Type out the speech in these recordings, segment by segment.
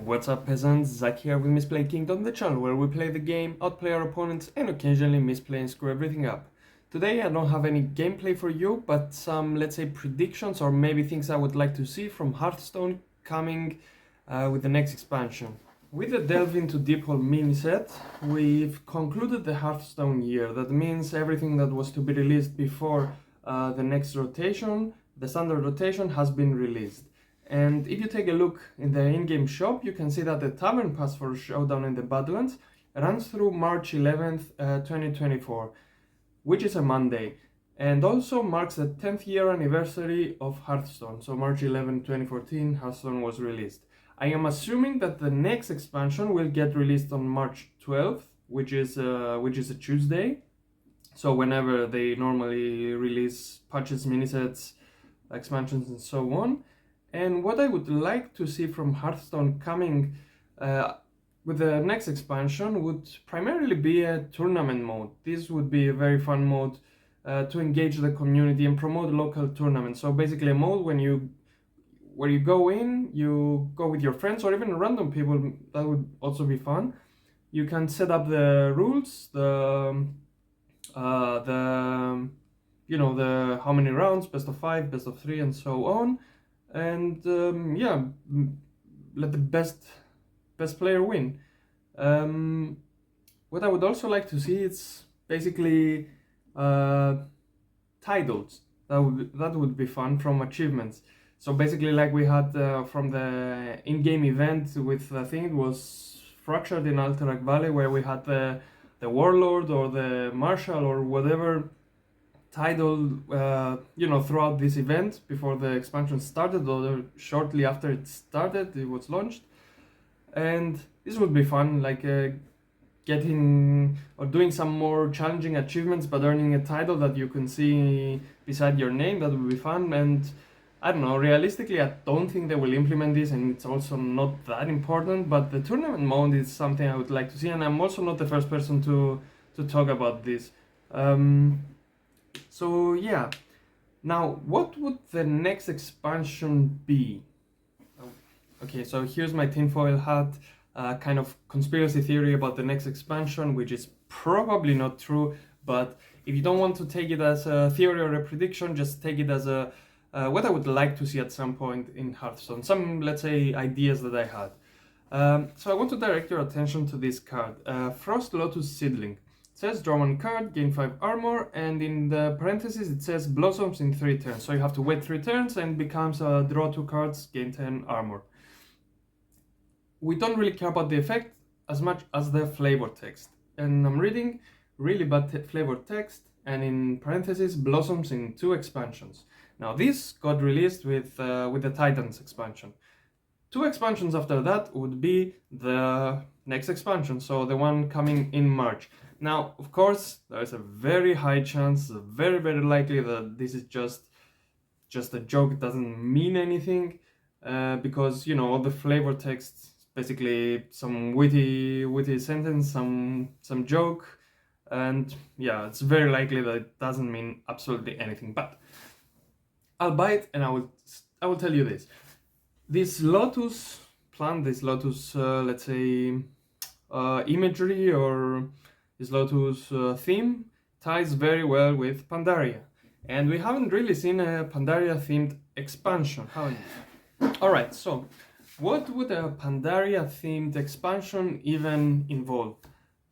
What's up peasants, Zach here with Misplay Kingdom, the channel where we play the game, outplay our opponents and occasionally misplay and screw everything up. Today I don't have any gameplay for you, but some, let's say, predictions or maybe things I would like to see from Hearthstone coming with the next expansion. With the Delve into Deep Hole mini set, we've concluded the Hearthstone year. That means everything that was to be released before the next rotation, the standard rotation, has been released. And if you take a look in the in-game shop, you can see that the Tavern Pass for Showdown in the Badlands runs through March 11th, 2024, which is a Monday, and also marks the 10th year anniversary of Hearthstone. So March 11, 2014, Hearthstone was released. I am assuming that the next expansion will get released on March 12th, which is a Tuesday. So whenever they normally release patches, minisets, expansions, and so on. And what I would like to see from Hearthstone coming with the next expansion would primarily be a tournament mode. This would be a very fun mode to engage the community and promote local tournaments. So basically a mode where you go in, you go with your friends or even random people. That would also be fun. You can set up the rules, the how many rounds, best of 5, best of 3, and so on. And let the best player win. What I would also like to see is basically titles. That would be fun from achievements. So basically, like we had from the in-game event with, I think it was Fractured in Alterac Valley, where we had the Warlord or the Marshal or whatever title throughout this event before the expansion started, or shortly after it started, it was launched. And this would be fun, like getting or doing some more challenging achievements but earning a title that you can see beside your name. That would be fun. And I don't know, realistically I don't think they will implement this, and it's also not that important, but the tournament mode is something I would like to see, and I'm also not the first person to talk about this. So yeah, now what would the next expansion be? Okay, so here's my tinfoil hat, kind of conspiracy theory about the next expansion, which is probably not true, but if you don't want to take it as a theory or a prediction, just take it as a what I would like to see at some point in Hearthstone, some, let's say, ideas that I had. So I want to direct your attention to this card, Frost Lotus Seedling. It says draw 1 card, gain 5 armor, and in the parentheses it says blossoms in 3 turns. So you have to wait 3 turns and becomes draw 2 cards, gain 10 armor. We don't really care about the effect as much as the flavor text. And I'm reading really bad flavor text, and in parentheses blossoms in 2 expansions. Now this got released with the Titans expansion. 2 expansions after that would be the next expansion, so the one coming in March. Now, of course, there is a very high chance, very, very likely that this is just a joke. It doesn't mean anything, because, all the flavor text, basically some witty sentence, some joke, and yeah, it's very likely that it doesn't mean absolutely anything. But I'll buy it, and I will tell you this: this lotus plant, this lotus, let's say, imagery, or this lotus theme ties very well with Pandaria, and we haven't really seen a Pandaria themed expansion, haven't we? Alright, so what would a Pandaria themed expansion even involve?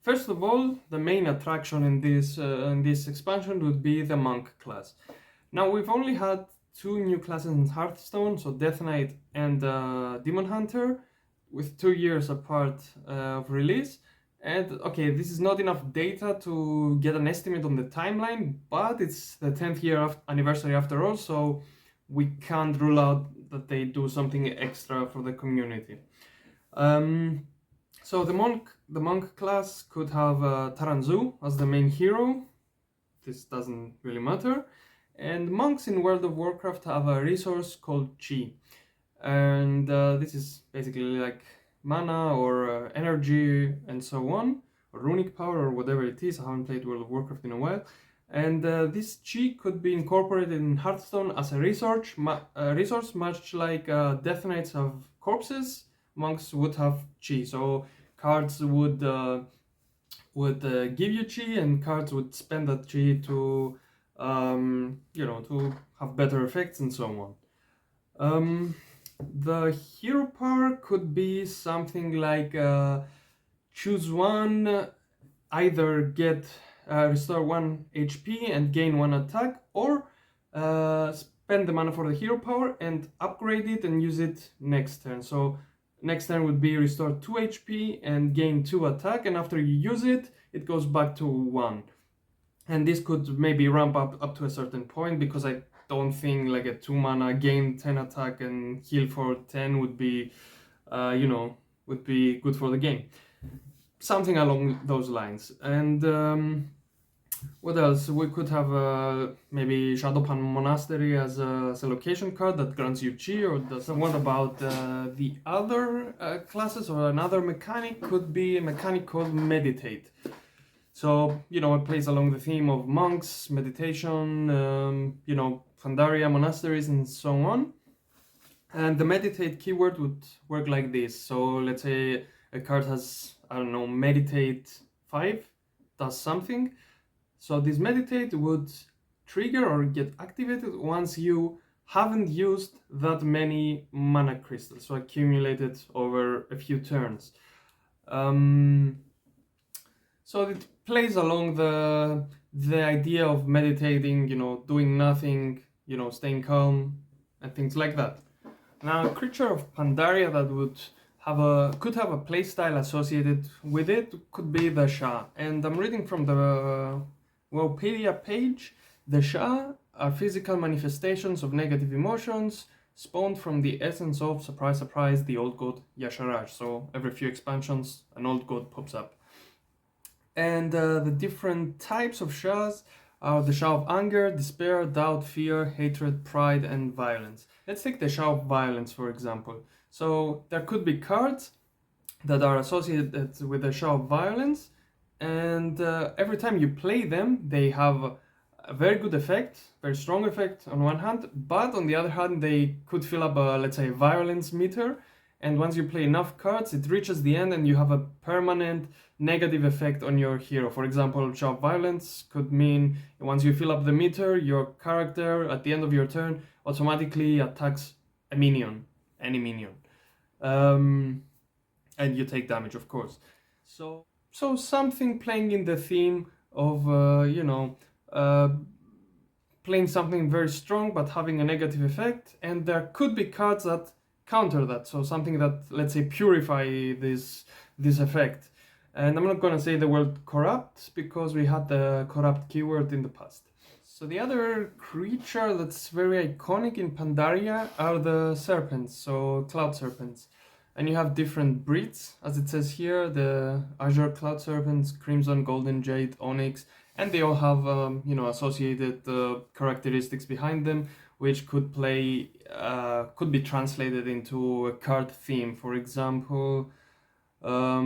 First of all, the main attraction in this expansion would be the monk class. Now we've only had 2 new classes in Hearthstone, so Death Knight and Demon Hunter, with 2 years apart of release. And okay, this is not enough data to get an estimate on the timeline, but it's the 10th year anniversary after all, so we can't rule out that they do something extra for the community. So the monk class could have Taranzu as the main hero. This doesn't really matter. And monks in World of Warcraft have a resource called Chi. And this is basically like mana or energy and so on, or runic power or whatever it is. I haven't played World of Warcraft in a while. And this Chi could be incorporated in Hearthstone as a resource much like Death Knights have corpses, monks would have chi. So cards would give you chi, and cards would spend that chi to to have better effects and so on. The hero power could be something like choose one, either get restore 1 HP and gain 1 attack, or spend the mana for the hero power and upgrade it and use it next turn. So next turn would be restore 2 HP and gain 2 attack, and after you use it, it goes back to 1. And this could maybe ramp up to a certain point, because I don't think like a 2 mana gain 10 attack and heal for 10 would be, would be good for the game. Something along those lines. And what else? We could have maybe Shadowpan Monastery as a location card that grants you chi, or does. What about the other classes, or another mechanic? Could be a mechanic called Meditate. So, it plays along the theme of monks, meditation, Pandaria, monasteries, and so on. And the meditate keyword would work like this. So let's say a card has, I don't know, meditate 5, does something. So this meditate would trigger or get activated once you haven't used that many mana crystals, so accumulated over a few turns. So it plays along the idea of meditating, doing nothing, staying calm, and things like that. Now, a creature of Pandaria that could have a playstyle associated with it could be the Shah. And I'm reading from the Wikipedia page. The Shah are physical manifestations of negative emotions spawned from the essence of, surprise, surprise, the old god Yasharaj. So every few expansions, an old god pops up. And the different types of Shahs are the Shah of anger, despair, doubt, fear, hatred, pride, and violence. Let's take the Shah of violence, for example. So there could be cards that are associated with the Shah of violence, and every time you play them, they have a very good effect, very strong effect on one hand, but on the other hand, they could fill up a, let's say, violence meter. And once you play enough cards, it reaches the end and you have a permanent negative effect on your hero. For example, Shah of Violence could mean once you fill up the meter, your character at the end of your turn automatically attacks a minion, any minion. And you take damage, of course. So something playing in the theme of, playing something very strong but having a negative effect. And there could be cards that counter that, so something that, let's say, purify this effect. And I'm not gonna say the word corrupt because we had the corrupt keyword in the past. So the other creature that's very iconic in Pandaria are the serpents, so cloud serpents. And you have different breeds, as it says here, the Azure cloud serpents, crimson, golden, jade, onyx, and they all have associated characteristics behind them, which could be translated into a card theme. For example, I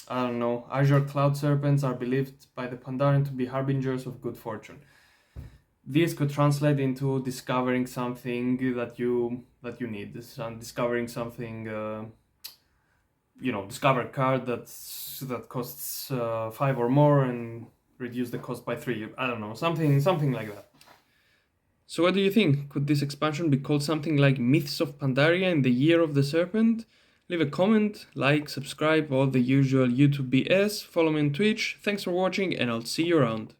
don't know, Azure Cloud Serpents are believed by the Pandaren to be harbingers of good fortune. This could translate into discovering something that you need, discovering something, discover a card that costs 5 or more and reduce the cost by 3. I don't know, something like that. So what do you think? Could this expansion be called something like Myths of Pandaria in the Year of the Serpent? Leave a comment, like, subscribe, all the usual YouTube BS, follow me on Twitch. Thanks for watching and I'll see you around.